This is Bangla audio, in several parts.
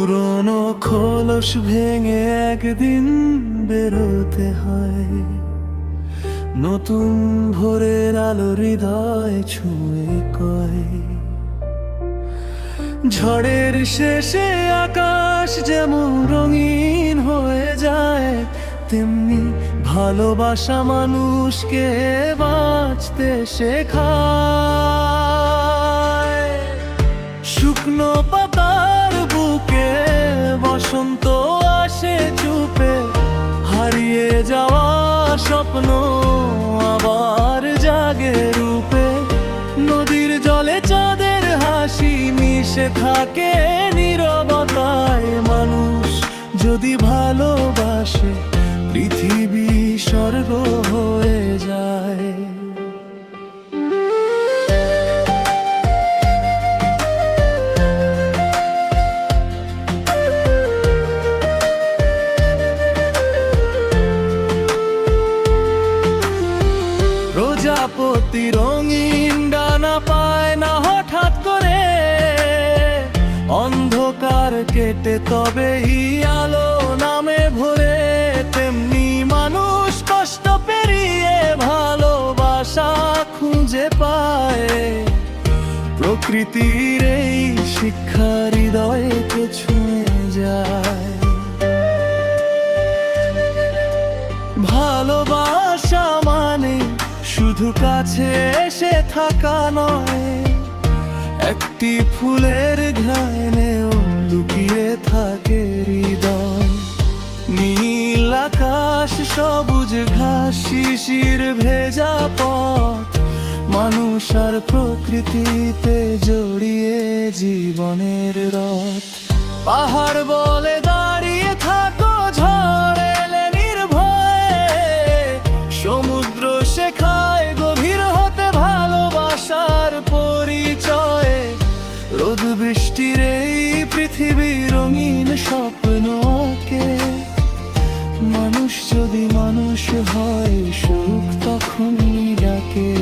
পুরনো খোলস ভেঙে একদিন বেরোতে হয়, নতুন ভোরের আলো হৃদয় ছুঁয়ে কয়। ঝড়ের শেষে আকাশ যেমন রঙিন হয়ে যায়, তেমনি ভালোবাসা মানুষকে বাঁচতে শেখায়। শুকনো পাতার বুকে বসন্ত আসে চুপে, হারিয়ে যাওয়া স্বপ্ন আবার জাগে রূপে। নদীর জলে চাঁদের হাসি মিশে থাকে নীরবতায়। মানুষ যদি ভালোবাসে, পৃথিবী স্বর্গ হয়ে যায়। প্রজাপতি রঙিন ডানা পায় না হঠাৎ করে, অন্ধকার কেটে তবেই আলো নামে ভোরে। তেমনি মানুষ কষ্ট পেরিয়ে ভালোবাসা খুঁজে পায়। প্রকৃতির এই শিক্ষা হৃদয়কে ছুঁয়ে যায়। ভালোবাসা মানে শুধু কাছে এসে থাকা নয়, একটি ফুলের ঘ্রাণেও লুকিয়ে থাকে হৃদয়। নীল আকাশ, সবুজ ঘাস, শিশির ভেজা পথ, মানুষ আর প্রকৃতিতে জড়িয়ে জীবনের রথ। পাহাড় বলে দাঁড়িয়ে থাকো, ঝড় এলে নির্ভয়ে। সমুদ্র শেখায় গভীর হতে ভালোবাসার পরিচয়। রোদ বৃষ্টির এই পৃথিবী রঙিন স্বপ্ন আঁকে। মানুষ যদি মানুষ হয়, সুখ তখনই ডাকে।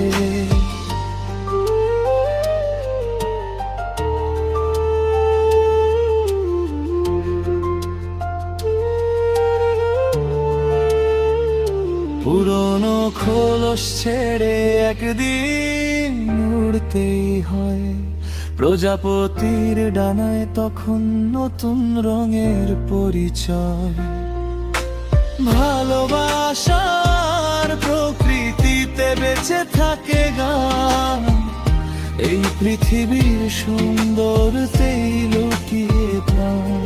পুরনো খোলস ছেড়ে একদিন উড়তেই হয়। প্রজাপতির ডানায় তখন নতুন রঙের পরিচয়। ভালোবাসার প্রকৃতিতে বেঁচে থাকে গান, এই পৃথিবীর সুন্দরতেই লুকিয়ে প্রাণ।